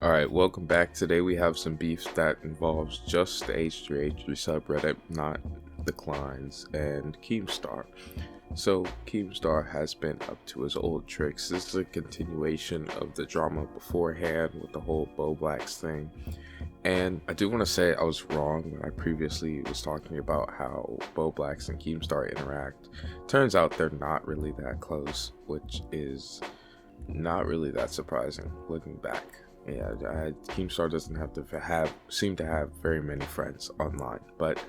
Alright, welcome back. Today we have some beef that involves just the H3H3 subreddit, not the Kleins and Keemstar. So Keemstar has been up to his old tricks. This is a continuation of the drama beforehand with the whole Bo Blacks thing. And I do want to say I was wrong when I previously was talking about how Bo Blacks and Keemstar interact. Turns out they're not really that close, which is not really that surprising looking back. Yeah, Keemstar doesn't seem to have very many friends online, but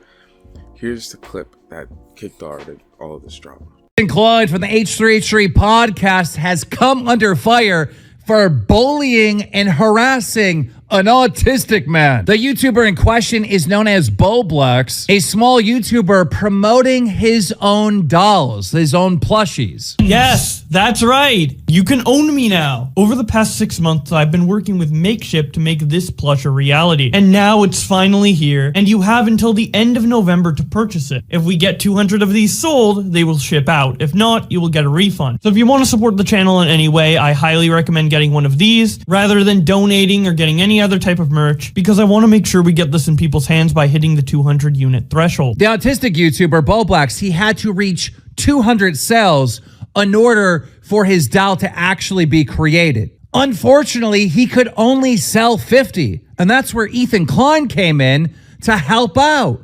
here's the clip that kickstarted all of this drama. Clyde from the H3H3 podcast has come under fire for bullying and harassing an autistic man. The YouTuber in question is known as Bo Blacks, a small YouTuber promoting his own dolls, his own plushies. Yes, that's right. You can own me now. Over the past 6 months, I've been working with Makeshift to make this plush a reality. And now it's finally here, and you have until the end of November to purchase it. If we get 200 of these sold, they will ship out. If not, you will get a refund. So if you want to support the channel in any way, I highly recommend getting one of these, rather than donating or getting any other type of merch, because I want to make sure we get this in people's hands by hitting the 200 unit threshold. The autistic YouTuber Bo Blacks, he had to reach 200 sales in order for his doll to actually be created. Unfortunately, he could only sell 50, and that's where Ethan Klein came in to help out.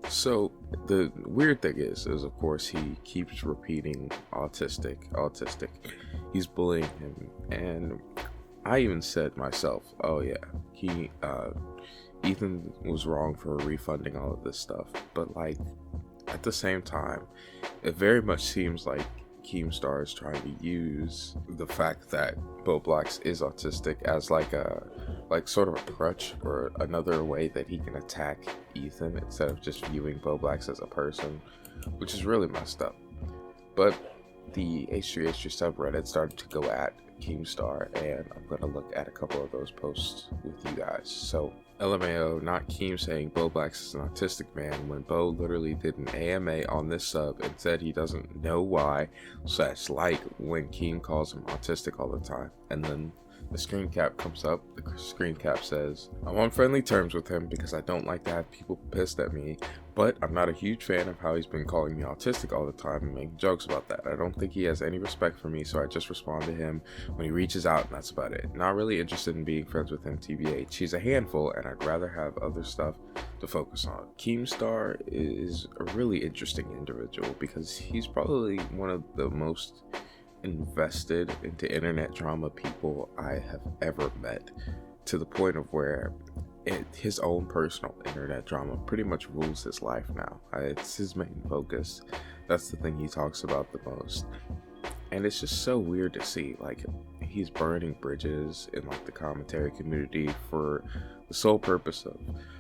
So the weird thing is of course he keeps repeating autistic. He's bullying him, and I even said myself, oh yeah, Ethan was wrong for refunding all of this stuff, but like at the same time, it very much seems like Keemstar is trying to use the fact that Bo Blacks is autistic as like sort of a crutch or another way that he can attack Ethan instead of just viewing Bo Blacks as a person, which is really messed up. But the H3H3 subreddit started to go at Keemstar, and I'm going to look at a couple of those posts with you guys. So LMAO, not Keem saying Bo Blacks is an autistic man when Bo literally did an AMA on this sub and said he doesn't know why / like when Keem calls him autistic all the time. And then the screen cap comes up. The screen cap says, I'm on friendly terms with him because I don't like to have people pissed at me, but I'm not a huge fan of how he's been calling me autistic all the time and making jokes about that. I don't think he has any respect for me, so I just respond to him when he reaches out, and that's about it. Not really interested in being friends with him, TBH. He's a handful, and I'd rather have other stuff to focus on. Keemstar is a really interesting individual because he's probably one of the most invested into internet drama people I have ever met, to the point of where his own personal internet drama pretty much rules his life now. It's his main focus. That's the thing he talks about the most, and it's just so weird to see like he's burning bridges in like the commentary community for the sole purpose of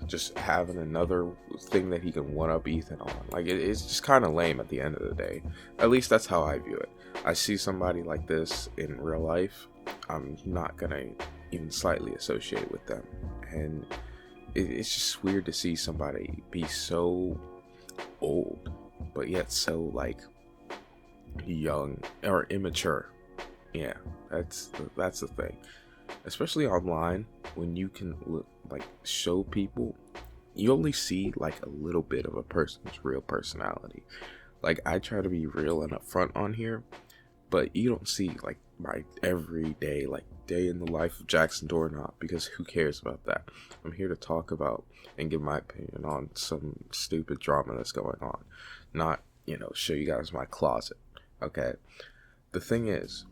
just having another thing that he can one up Ethan on. Like it's just kind of lame at the end of the day. At least that's how I view it. I see somebody like this in real life, I'm not gonna even slightly associate with them, and it's just weird to see somebody be so old but yet so like young or immature. Yeah, that's the thing, especially online when you can like show people, you only see like a little bit of a person's real personality. Like I try to be real and upfront on here, but you don't see like my everyday like day in the life of Jackson Doorknob, because who cares about that? I'm here to talk about and give my opinion on some stupid drama that's going on, not, show you guys my closet. Okay, the thing is,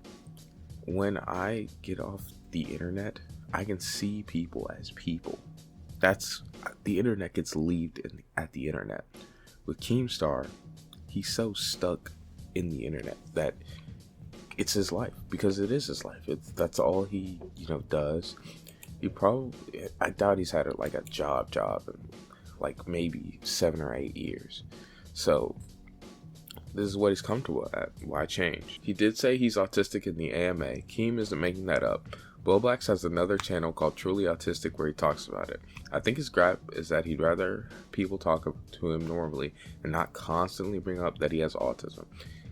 when I get off the internet, I can see people as people. That's the internet gets leaved at the internet. With Keemstar, he's so stuck in the internet that it's his life, because it is his life. That's all he does. I doubt he's had a job in like maybe 7 or 8 years. So this is what he's come to at. Why change? He did say he's autistic in the AMA. Keem isn't making that up. Bo Blacks has another channel called Truly Autistic where he talks about it. I think his gripe is that he'd rather people talk to him normally and not constantly bring up that he has autism.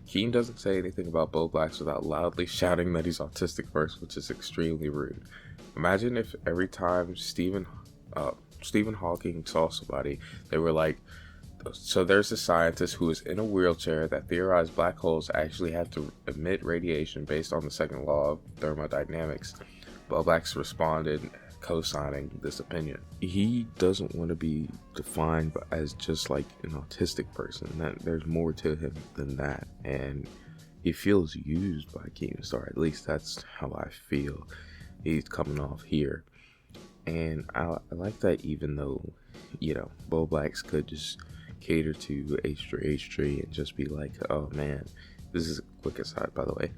Keem doesn't say anything about Bo Blacks without loudly shouting that he's autistic first, which is extremely rude. Imagine if every time Stephen Hawking saw somebody, they were like, so there's a scientist who is in a wheelchair that theorized black holes actually have to emit radiation based on the second law of thermodynamics. Blacks responded, co-signing this opinion. He doesn't want to be defined as just like an autistic person. That there's more to him than that, and he feels used by Keemstar. At least that's how I feel. He's coming off here, and I like that. Even though, Bo Blacks could just cater to H3H3 and just be like, oh man, this is a quick aside by the way.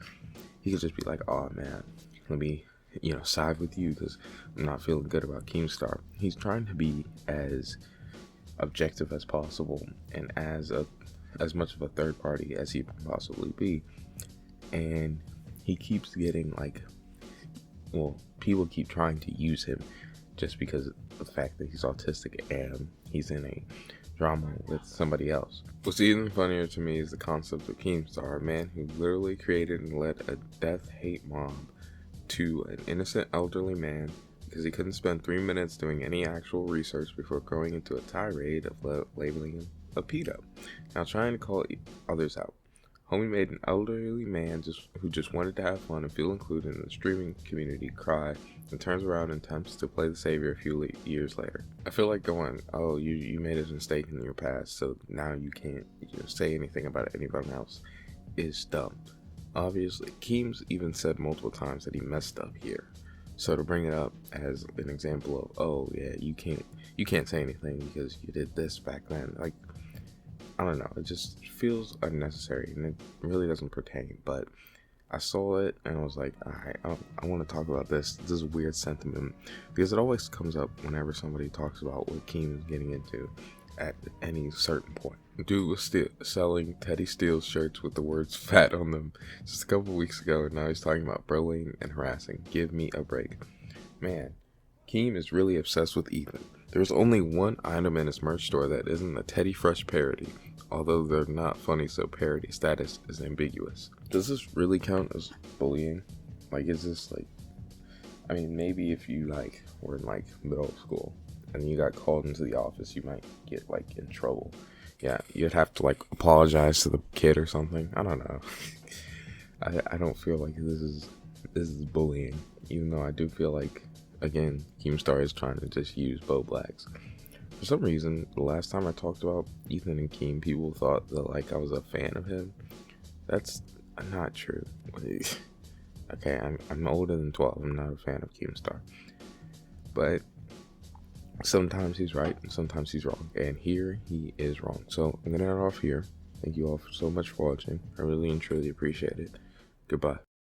He could just be like, oh man, let me side with you because I'm not feeling good about Keemstar. He's trying to be as objective as possible and as much of a third party as he can possibly be, and he keeps getting people keep trying to use him just because of the fact that he's autistic and he's in a drama with somebody else. What's even funnier to me is the concept of Keemstar, a man who literally created and led a death hate mob to an innocent elderly man because he couldn't spend 3 minutes doing any actual research before going into a tirade of labeling him a pedo. Now trying to call others out. Homie made an elderly man who just wanted to have fun and feel included in the streaming community cry, and turns around and attempts to play the savior a few years later. I feel like going, oh, you made a mistake in your past, so now you can't say anything about anyone else, is dumb. Obviously, Keems even said multiple times that he messed up here. So to bring it up as an example of, oh yeah, you can't say anything because you did this back then, like, I don't know, it just feels unnecessary and it really doesn't pertain. But I saw it and I was like, alright, I want to talk about this weird sentiment, because it always comes up whenever somebody talks about what Keem is getting into at any certain point. Dude was still selling Teddy Steele shirts with the words fat on them just a couple weeks ago, and now he's talking about bullying and harassing. Give me a break. Man, Keem is really obsessed with Ethan. There's only one item in his merch store that isn't a Teddy Fresh parody, although they're not funny, so parody status is ambiguous. Does this really count as bullying? Like, is this like, I mean, maybe if you were in middle school and you got called into the office, you might get in trouble. Yeah, you'd have to apologize to the kid or something. I don't know. I don't feel like this is bullying, even though I do feel like, again, Keemstar is trying to just use Bo Blacks. For some reason, the last time I talked about Ethan and Keem, people thought that I was a fan of him. That's not true. Okay, I'm older than 12. I'm not a fan of Keemstar. But sometimes he's right and sometimes he's wrong. And here he is wrong. So I'm going to end off here. Thank you all so much for watching. I really and truly appreciate it. Goodbye.